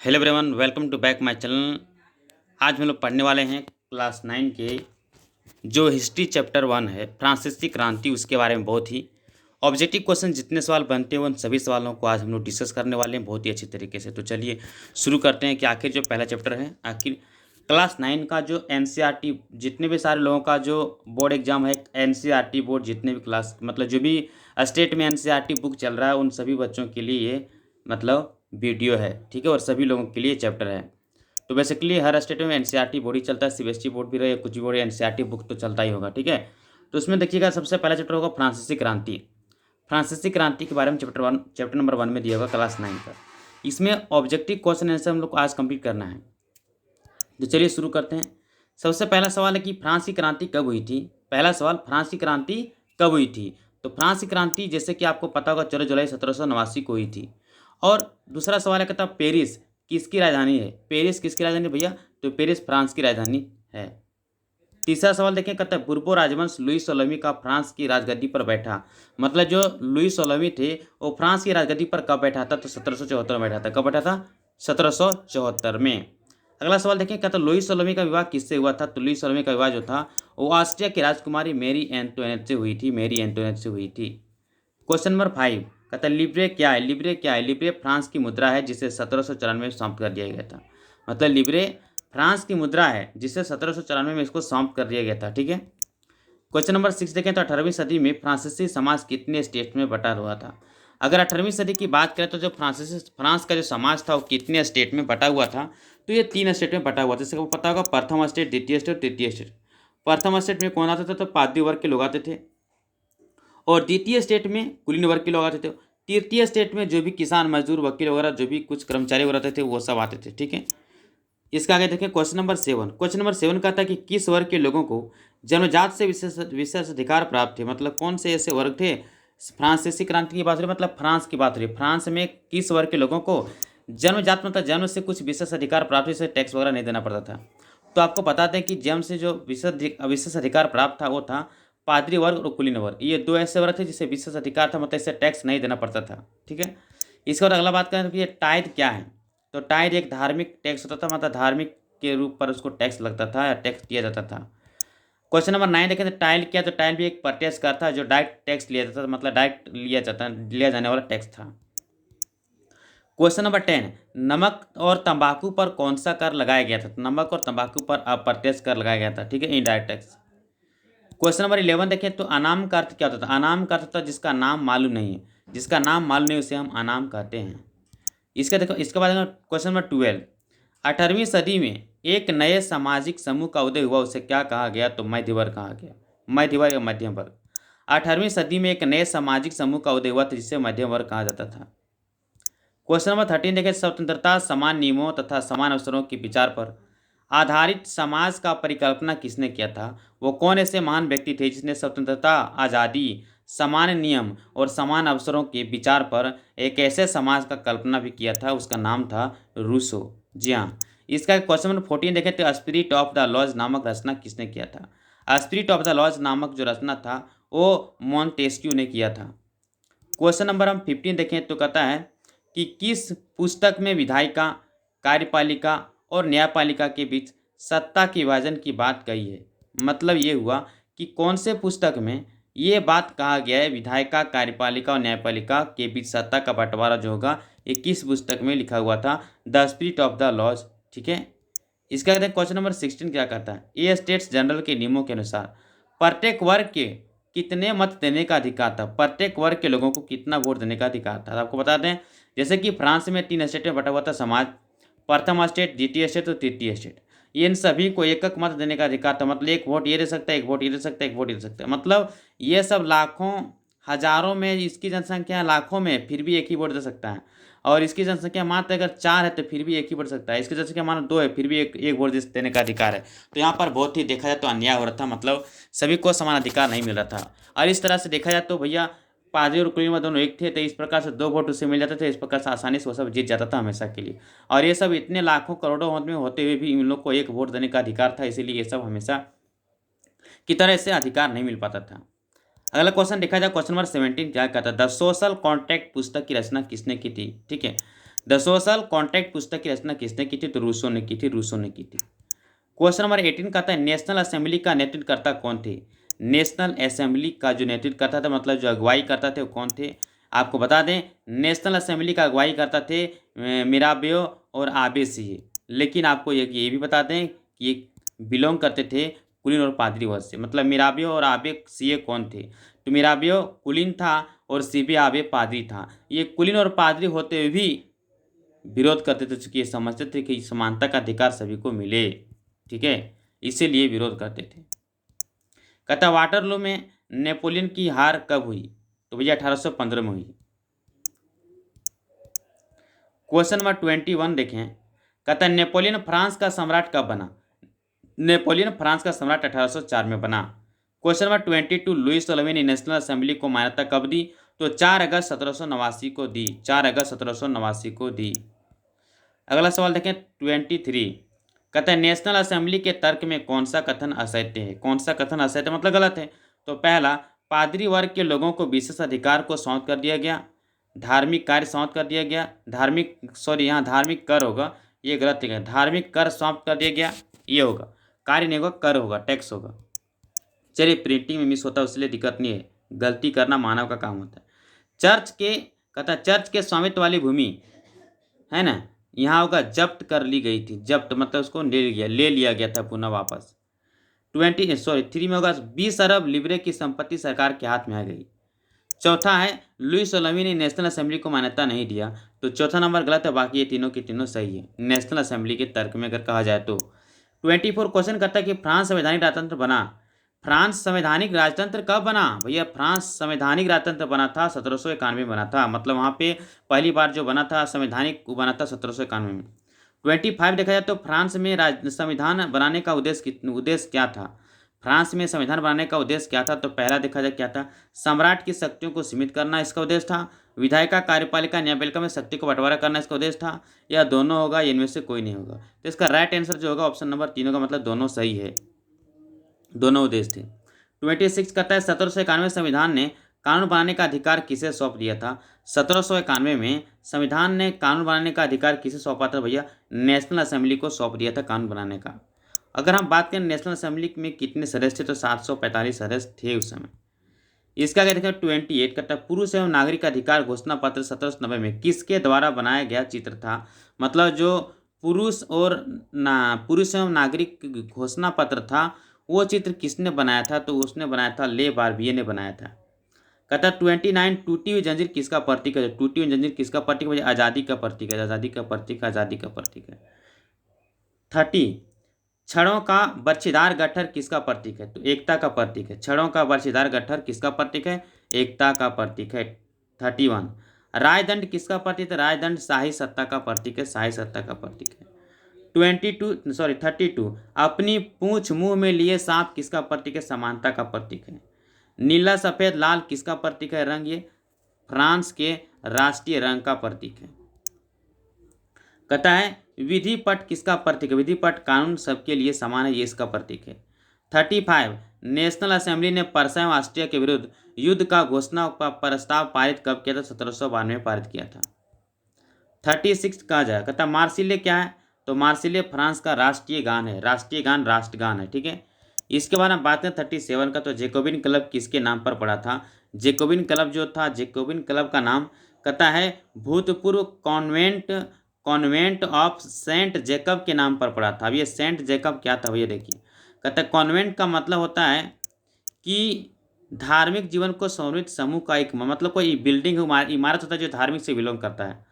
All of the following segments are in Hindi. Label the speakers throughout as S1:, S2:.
S1: Hello everyone, welcome to back my channel. आज हम लोग पढ़ने वाले हैं क्लास 9 के जो हिस्ट्री चैप्टर 1 है फ्रांसीसी क्रांति, उसके बारे में बहुत ही ऑब्जेक्टिव क्वेश्चन जितने सवाल बनते हैं उन सभी सवालों को आज हम लोग डिस्कस करने वाले हैं बहुत ही अच्छी तरीके से। तो चलिए शुरू करते हैं कि आखिर जो पहला चैप्टर है, आखिर क्लास 9 का जो एनसीईआरटी जितने भी सारे लोगों का जो बोर्ड एग्जाम है, एनसीईआरटी बोर्ड जितने भी क्लास मतलब जो भी स्टेट में एनसीईआरटी बुक चल रहा है उन सभी बच्चों के लिए ये मतलब वीडियो है, ठीक है, और सभी लोगों के लिए चैप्टर है। तो बेसिकली हर स्टेट में एनसीईआरटी बोर्ड ही चलता है, सीबीएसई बोर्ड भी रहे कुछ भी बोर्ड, एनसीईआरटी बुक तो चलता ही होगा, ठीक है। तो उसमें देखिएगा सबसे पहला चैप्टर होगा फ्रांसीसी क्रांति। फ्रांसीसी क्रांति के बारे में चैप्टर नंबर 1 में दिया होगा क्लास 9 का। इसमें ऑब्जेक्टिव क्वेश्चन आंसर हम लोग को आज कंप्लीट करना है। तो चलिए शुरू करते हैं। सबसे पहला सवाल है कि फ्रांस की क्रांति कब हुई थी। पहला सवाल, फ्रांस की क्रांति कब हुई थी। तो फ्रांस की क्रांति जैसे कि आपको पता होगा 14 जुलाई 1789 को हुई थी। और दूसरा सवाल है, कहता पेरिस किसकी राजधानी है। पेरिस किसकी राजधानी है भैया, तो पेरिस फ्रांस की राजधानी है। तीसरा सवाल देखें, कहता है बुर्बो राजवंश लुई 16वीं का फ्रांस की राजगद्दी पर बैठा। मतलब जो लुई 16वीं थे वो फ्रांस की राजगद्दी पर कब बैठा था, तो 1774 में बैठा था। कब बैठा था, 1774 में। अगला सवाल देखें, कहता है लुई 16वीं का विवाह किससे हुआ था। तो लुई 16वीं का विवाह जो था वो ऑस्ट्रिया की राजकुमारी मेरी एंटोनेट से हुई थी, मेरी एंटोनेट से हुई थी। क्वेश्चन नंबर 5, कहता है लिब्रे क्या है। लिब्रे क्या है, लिब्रे फ्रांस की मुद्रा है जिसे 1794 में समाप्त कर दिया गया था। मतलब लिब्रे फ्रांस की मुद्रा है जिसे 1794 में इसको समाप्त कर दिया गया था, ठीक है। क्वेश्चन नंबर 6 देखें, तो 18वीं सदी में फ्रांसीसी समाज कितने स्टेट में बटा हुआ था। अगर 18वीं सदी की बात करें तो जो फ्रांस का जो समाज था वो कितने स्टेट में बटा हुआ था, तो ये 3 स्टेट में बटा हुआ था। जैसे आपको पता होगा प्रथम स्टेट, द्वितीय स्टेट, तृतीय स्टेट। प्रथम स्टेट में कौन आता था, तो पादरी वर्ग के लोग आते थे। और द्वितीय स्टेट में कुलीन वर्ग के लोग आते थे। तृतीय स्टेट में जो भी किसान, मजदूर, वकील वगैरह जो भी कुछ कर्मचारी वगैरह थे वो सब आते थे, ठीक है। इसका आगे देखें क्वेश्चन नंबर 7। क्वेश्चन नंबर 7 कहता है कि किस वर्ग के लोगों को जन्मजात से विशेष अधिकार प्राप्त थे। मतलब कौन से ऐसे वर्ग थे। फ्रांसीसी क्रांति की बात हो रही, मतलब फ्रांस की बात हो रही। फ्रांस में किस वर्ग के लोगों को जन्मजात मतलब जन्म से कुछ विशेष अधिकार प्राप्त, जैसे टैक्स वगैरह नहीं देना पड़ता था। तो आपको बताते हैं कि जन्म से जो विशेष अधिकार प्राप्त था वो था पादरी वर्ग और कुलीन वर्ग। ये दो ऐसे वर्ग थे जिसे विशेष अधिकार था, मतलब इससे टैक्स नहीं देना पड़ता था, ठीक है। इसके बाद अगला बात करें तो ये टाइद क्या है। तो टाइड एक धार्मिक टैक्स होता था, मतलब धार्मिक के रूप पर उसको टैक्स लगता था या टैक्स दिया जाता था। क्वेश्चन नंबर 9 देखें तो टाइल क्या, तो टाइल भी एक प्रत्यक्ष कर था जो डायरेक्ट टैक्स लिया जाता था, मतलब डायरेक्ट लिया जाने वाला टैक्स था। क्वेश्चन नंबर 10, नमक और तंबाकू पर कौन सा कर लगाया गया था। नमक और तंबाकू पर अप्रत्यक्ष कर लगाया गया था, ठीक है, इनडायरेक्ट टैक्स। क्वेश्चन नंबर 11 देखें तो अनाम का अर्थ क्या होता था। अनाम का अर्थ होता है जिसका नाम मालूम नहीं है, जिसका नाम मालूम नहीं उसे हम अनाम कहते हैं। इसका देखो, इसके बाद क्वेश्चन नंबर 12, 18वीं सदी में एक नए सामाजिक समूह का उदय हुआ, उसे क्या कहा गया, तो मध्य वर्ग कहा गया। मध्य वर्ग या मध्यम वर्ग। 18वीं सदी में एक नए सामाजिक समूह का उदय हुआ था जिसे मध्यम वर्ग कहा जाता था। क्वेश्चन नंबर 13 देखें, स्वतंत्रता, समान नियमों तथा समान अवसरों के विचार पर आधारित समाज का परिकल्पना किसने किया था। वो कौन ऐसे महान व्यक्ति थे जिसने स्वतंत्रता, आज़ादी, समान नियम और समान अवसरों के विचार पर एक ऐसे समाज का कल्पना भी किया था, उसका नाम था रूसो। जी हाँ। इसका क्वेश्चन नंबर 14 देखें तो स्पिरिट ऑफ द लॉज नामक रचना किसने किया था। स्पिरिट ऑफ द लॉज नामक जो रचना था वो मॉन्टेस्क्यू ने किया था। क्वेश्चन नंबर हम 15 देखें तो कहता है कि किस पुस्तक में विधायिका, कार्यपालिका और न्यायपालिका के बीच सत्ता के विभाजन की बात कही है। मतलब ये हुआ कि कौन से पुस्तक में ये बात कहा गया है, विधायिका, कार्यपालिका और न्यायपालिका के बीच सत्ता का बंटवारा जो होगा ये किस पुस्तक में लिखा हुआ था, the spirit of the laws, ठीक है। इसका क्वेश्चन नंबर 16 क्या कहता है, ए स्टेट्स जनरल के नियमों के अनुसार प्रत्येक वर्ग के कितने मत देने का अधिकार था। प्रत्येक वर्ग के लोगों को कितना वोट देने का अधिकार था। आपको बता दें जैसे कि फ्रांस में 3 स्टेट में बटा हुआ था समाज, प्रथम स्टेट, द्वितीय स्टेट और तृतीय स्टेट। इन सभी को एक मत देने का अधिकार था, मतलब एक वोट ये दे सकता है, एक वोट ये दे सकता है, एक वोट ये दे सकता है। मतलब ये सब लाखों हजारों में, इसकी जनसंख्या लाखों में फिर भी एक ही वोट दे सकता है। और इसकी जनसंख्या मात्र अगर 4 है तो फिर भी एक ही बढ़ सकता है। इसकी जनसंख्या मानो 2 है फिर भी एक वोट देने का अधिकार है। तो यहाँ पर बहुत ही देखा जाए तो अन्याय हो रहा था, मतलब सभी को समान अधिकार नहीं मिल रहा था। और इस तरह से देखा जाए तो भैया पादरी और कुलीन में दोनों एक थे, तो इस प्रकार से 2 वोट उसे मिल जाते थे। इस प्रकार से आसानी से वो सब जीत जाता था हमेशा के लिए। और ये सब इतने लाखों करोड़ों में होते हुए भी इन लोग को एक वोट देने का अधिकार था, इसीलिए ये सब हमेशा की तरह से अधिकार नहीं मिल पाता था। अगला क्वेश्चन देखा जाए, क्वेश्चन नंबर 17 क्या कहता है, द सोशल कॉन्ट्रैक्ट पुस्तक की रचना किसने की थी, ठीक है। द सोशल कॉन्ट्रैक्ट पुस्तक की रचना किसने की थी? तो रूसो ने की थी, रूसो ने की थी। क्वेश्चन नंबर 18 कहता है नेशनल असेंबली का नेतृत्वकर्ता कौन थे? नेशनल असेंबली का जो नेतृत्व करता था, मतलब जो अगुवाई करता थे, वो कौन थे? आपको बता दें, नेशनल असेंबली का अगुवाई करता थे मिराबियो और आबे सिए। लेकिन आपको ये भी बता दें कि ये बिलोंग करते थे कुलीन और पादरी वंश से। मतलब मिराबियो और आबे सिए कौन थे? तो मिराबियो कुलीन था और सीबे आबे पादरी था। ये कुलीन और पादरी होते हुए भी विरोध करते थे, चूंकि ये समझते थे कि समानता का अधिकार सभी को मिले, ठीक है, इसीलिए विरोध करते थे। कहता वाटरलू में नेपोलियन की हार कब हुई? तो भैया 1815 में हुई। क्वेश्चन नंबर 21 देखें। कहता है नेपोलियन फ्रांस का सम्राट कब बना? नेपोलियन फ्रांस का सम्राट 1804 में बना। क्वेश्चन नंबर 22 लुईस 16 ने नेशनल असेंबली को मान्यता कब दी? तो 4 अगस्त 1789 को दी, 4 अगस्त 1789 को दी। अगला सवाल देखें 23। कहता है नेशनल असेंबली के तर्क में कौन सा कथन असत्य है? कौन सा कथन असत्य मतलब गलत है? तो पहला, पादरी वर्ग के लोगों को विशेष अधिकार को सौंप कर दिया गया, धार्मिक कार्य सौंप कर दिया गया, यहाँ धार्मिक कर होगा, ये गलत है, धार्मिक कर सौंप कर दिया गया, ये होगा, कार्य नहीं होगा, कर होगा, टैक्स होगा। चलिए प्रिंटिंग में मिस होता है इसलिए दिक्कत नहीं है, गलती करना मानव का काम होता है। कहता है चर्च के स्वामित्व वाली भूमि है ना, यहाँ होगा जब्त कर ली गई थी। जब्त मतलब उसको ले लिया गया था पुनः वापस। 3 में होगा 20 अरब लिब्रे की संपत्ति सरकार के हाथ में आ गई। चौथा है लुईस 16 ने नेशनल असेंबली को मान्यता नहीं दिया। तो चौथा नंबर गलत है, बाकी ये तीनों के तीनों सही है नेशनल असेंबली के तर्क में अगर कहा जाए तो। 24 क्वेश्चन करता है कि फ्रांस संवैधानिक राजतंत्र बना। फ्रांस संवैधानिक राजतंत्र कब बना? भैया फ्रांस संवैधानिक राजतंत्र बना था 1791 में बना था। मतलब वहाँ पे पहली बार जो बना था संवैधानिक वो बना था 1791 में। 25 देखा जाए तो फ्रांस में संविधान बनाने का उद्देश्य क्या था? फ्रांस में संविधान बनाने का उद्देश्य क्या था? तो पहला देखा जाए क्या था, सम्राट की शक्तियों को सीमित करना इसका उद्देश्य था, विधायिका कार्यपालिका न्यायपालिका में शक्ति को बंटवारा करना इसका उद्देश्य था, या दोनों होगा, इनमें से कोई नहीं होगा। तो इसका राइट आंसर जो होगा ऑप्शन नंबर 3 होगा, मतलब दोनों सही है, दोनों उद्देश्य थे। 26 कहता है 1791 संविधान ने कानून बनाने का अधिकार किसे सौंप दिया था? 1791 में संविधान ने कानून बनाने का अधिकार किसे सौंपा था? भैया नेशनल असेंबली को सौंप दिया था कानून बनाने का। अगर हम बात करें नेशनल असेंबली में कितने सदस्य थे, तो 745 सदस्य थे उस समय। इसका क्या देखा 28 कहता है पुरुष एवं नागरिक अधिकार घोषणा पत्र 1790 में किसके द्वारा बनाया गया चित्र था? मतलब जो पुरुष एवं नागरिक घोषणा पत्र था वो चित्र किसने बनाया था? तो उसने बनाया था ले बार्बिए ने बनाया था। कहता 29 टूटी हुई जंजीर किसका प्रतीक है? टूटी हुई जंजीर किसका प्रतीक है? आज़ादी का प्रतीक है, आज़ादी का प्रतीक, आज़ादी का प्रतीक है। 30 छड़ों का बर्छीदार गट्ठर किसका प्रतीक है? तो एकता का प्रतीक है। छड़ों का बर्छीदार गट्ठर किसका प्रतीक है? एकता का प्रतीक है। 31 रायदंड किसका प्रतीक है? रायदंड शाही सत्ता का प्रतीक है, शाही सत्ता का प्रतीक है। 32 अपनी पूंछ मुंह में लिए सांप किसका प्रतीक है? समानता का प्रतीक है। नीला सफेद लाल किसका प्रतीक है? रंग, ये फ्रांस के राष्ट्रीय रंग का प्रतीक है। कहता है विधि पट किसका प्रतीक है? विधि पट कानून सबके लिए समान है, ये इसका प्रतीक है। 35 नेशनल असेंबली ने पर्सा एवं ऑस्ट्रिया के विरुद्ध युद्ध का घोषणा प्रस्ताव पारित कब किया था? 1792 में पारित किया था। 36 कहा जाए, कहता मार्सिले क्या है? तो मार्सिले फ्रांस का राष्ट्रीय गान है, राष्ट्रीय गान राष्ट्रगान है, ठीक है। इसके बाद हम बात करें 37 का, तो जैकोबिन क्लब किसके नाम पर पड़ा था? जैकोबिन क्लब जो था, जैकोबिन क्लब का नाम कहता है भूतपूर्व कॉन्वेंट ऑफ सेंट जेकब के नाम पर पड़ा था। अब ये सेंट जेकब क्या था भैया देखिए, कहता है कॉन्वेंट का मतलब होता है कि धार्मिक जीवन को समर्पित समूह का एक, मतलब कोई बिल्डिंग इमारत होता है जो धार्मिक से बिलोंग करता है,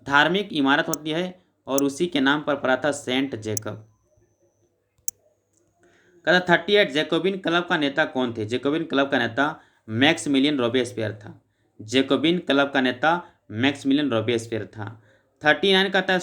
S1: धार्मिक इमारत होती है, और उसी के नाम पर पड़ा था सेंट जेकब। कहता 38 जैकोबिन क्लब का नेता कौन थे? जैकोबिन क्लब का नेता मैक्समिलियन रोबेस्पियर था। जैकोबिन क्लब का नेता मैक्समिलियन रोबेस्पियर था। 39 कहता है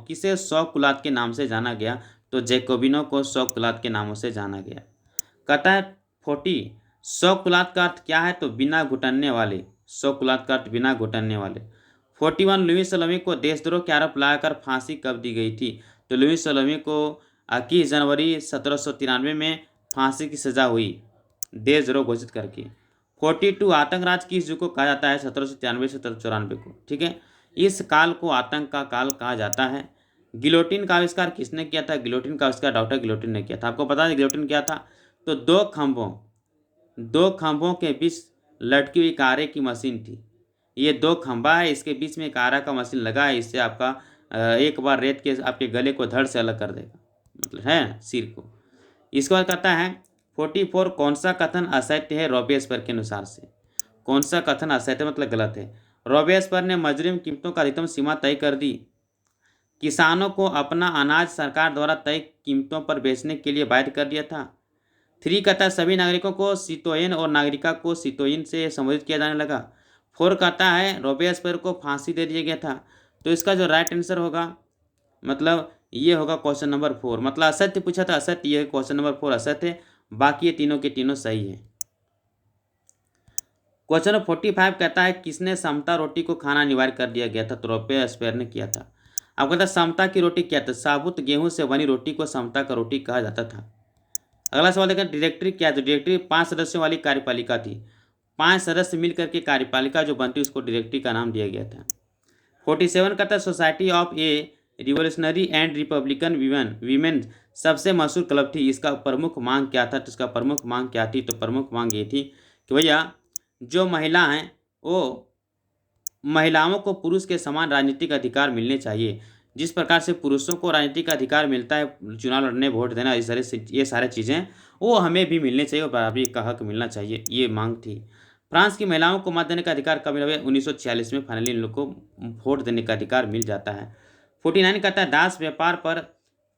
S1: किसे 100 कुलात के नाम से जाना गया? तो जैकोबिनों को 100 कुलात के नामों से जाना गया। कहता है 40 100 कुलात का अर्थ क्या है? तो बिना घुटनने वाले, 100 कुलात का अर्थ बिना घुटनने वाले। 41 लुईस 16 को देशद्रोह के आरोप लगाकर फांसी कब दी गई थी? तो लुईस 16 को 21 जनवरी 1793 में फांसी की सजा हुई देशद्रोह घोषित करके। 42 आतंकराज किस युग को कहा जाता है? 1793 1794 को, ठीक है। इस काल को आतंक का काल कहा जाता है। गिलोटिन का आविष्कार किसने किया था? गिलोटिन का आविष्कार डॉक्टर गिलोटिन ने किया था। आपको पता है गिलोटिन क्या था? तो दो खंभों के बीच लटकी हुई कारे की मशीन थी। ये दो खंभा है, इसके बीच में एक आरा का मशीन लगा है। इससे आपका एक बार रेत के आपके गले को धड़ से अलग कर देगा, मतलब है सिर को। इसके बाद कहता है 44 कौन सा कथन असत्य है रॉबेस्पियर के अनुसार से? कौन सा कथन असत्य मतलब गलत है? रॉबेस्पियर ने मजदूरी कीमतों का अधिकतम सीमा तय कर दी। किसानों को अपना अनाज सरकार द्वारा तय कीमतों पर बेचने के लिए बाध्य कर दिया था। 3 कहता है सभी नागरिकों को सितोयन और नागरिका को सितोयन से संबोधित किया जाने लगा। 4 कहता है रॉबेस्पियर को फांसी दे दिया गया था। तो इसका जो राइट आंसर होगा मतलब ये होगा क्वेश्चन नंबर 4। मतलब असत्य पूछा था, असत्य। ये क्वेश्चन नंबर 4 असत्य है, बाकी ये तीनों के तीनों सही है। क्वेश्चन नंबर 45 कहता है किसने समता रोटी को खाना अनिवार्य कर दिया गया था? तो रॉबेस्पियर ने किया था। अब कहता है समता की रोटी क्या था? साबुत गेहूं से बनी रोटी को समता का रोटी कहा जाता था। अगला सवाल देखा डायरेक्टरी क्या था? डायरेक्टरी 5 सदस्यों वाली कार्यपालिका थी। 5 सदस्य मिलकर के कार्यपालिका जो बनती उसको डायरेक्टरी का नाम दिया गया था। 47 कहता है society of A revolutionary and Republican women सबसे मशहूर क्लब थी। इसका प्रमुख मांग क्या था? तो इसका प्रमुख मांग क्या थी? तो प्रमुख मांग ये थी कि भैया जो महिला हैं वो महिलाओं को पुरुष के समान राजनीतिक अधिकार मिलने चाहिए। जिस प्रकार से पुरुषों को राजनीतिक अधिकार मिलता है, चुनाव लड़ने, वोट देना, ये सारे चीज़ें वो हमें भी मिलने चाहिए और बराबरी का हक मिलना चाहिए, ये मांग थी। फ्रांस की महिलाओं को मत देने का अधिकार कब मिला? 1946 में फाइनली इन लोग को वोट देने का अधिकार मिल जाता है। 49 कहता है दास व्यापार पर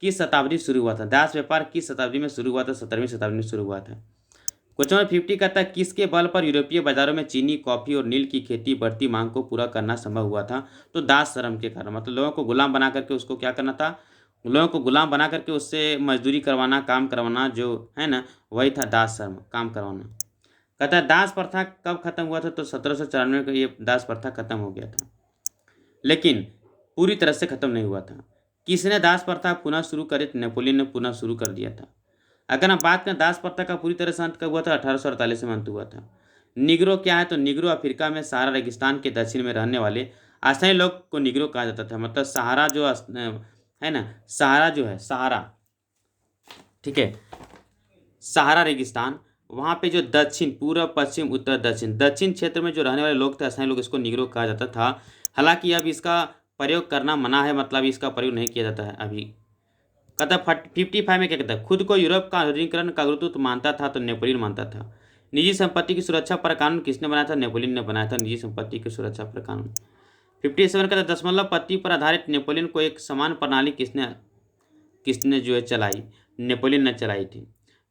S1: किस शताब्दी शुरू हुआ था? दास व्यापार किस शताब्दी में शुरू हुआ था? 17वीं शताब्दी में शुरू हुआ था। क्वेश्चन नंबर 50 कहता है किसके बल पर यूरोपीय बाजारों में चीनी, कॉफी और नील की खेती बढ़ती मांग को पूरा करना संभव हुआ था? तो दास श्रम के कारण, मतलब लोगों को गुलाम बना करके उसको क्या करना था? लोगों को गुलाम बना करके उससे मजदूरी करवाना, काम करवाना, जो है ना, वही था दास श्रम, काम करवाना। कहता है दास प्रथा कब खत्म हुआ था? तो 1794 को ये दास प्रथा खत्म हो गया था, लेकिन पूरी तरह से खत्म नहीं हुआ था। किसने दास प्रथा पुनः शुरू करी? नेपोलियन ने पुनः शुरू कर दिया था। अगर हम बात करें दास प्रथा का पूरी तरह से अंत कब हुआ था? 1848 में अंत हुआ था। निग्रो क्या है? तो निग्रो अफ्रीका में सहारा रेगिस्तान के दक्षिण में रहने वाले स्थानीय लोग को निग्रो कहा जाता था। मतलब सहारा जो है ना, सहारा जो है, सहारा, ठीक है, सहारा रेगिस्तान, वहाँ पे जो दक्षिण, पूर्व, पश्चिम, उत्तर, दक्षिण क्षेत्र में जो रहने वाले लोग थे, स्थानीय लोग, इसको निग्रो कहा जाता था। हालांकि अब इसका प्रयोग करना मना है, मतलब इसका प्रयोग नहीं किया जाता है अभी। कहता 55 में क्या कहता है खुद को यूरोप का आधुनिकीकरण का अग्रदूत मानता था? तो नेपोलियन मानता था। निजी संपत्ति की सुरक्षा पर कानून किसने बनाया था? नेपोलियन ने बनाया था निजी संपत्ति की सुरक्षा पर कानून। 57 कहता है दशमलव पत्ती पर आधारित नेपोलियन को एक समान प्रणाली किसने किसने जो है चलाई? नेपोलियन ने चलाई थी।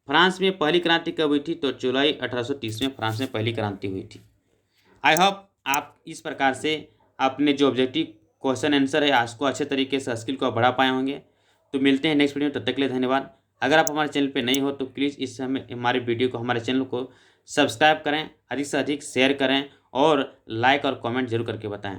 S1: फ्रांस में पहली क्रांति कब हुई थी? तो जुलाई 1830 में फ्रांस में पहली क्रांति हुई थी। आई होप आप इस प्रकार से अपने जो ऑब्जेक्टिव क्वेश्चन आंसर है उसको अच्छे तरीके से स्किल को बढ़ा पाए होंगे। तो मिलते हैं नेक्स्ट वीडियो में, तब तक के लिए धन्यवाद। अगर आप हमारे चैनल पे नहीं हो तो प्लीज़ इस समय हमारे वीडियो को, हमारे चैनल को सब्सक्राइब करें, अधिक से अधिक शेयर करें और लाइक और कमेंट जरूर करके बताएं।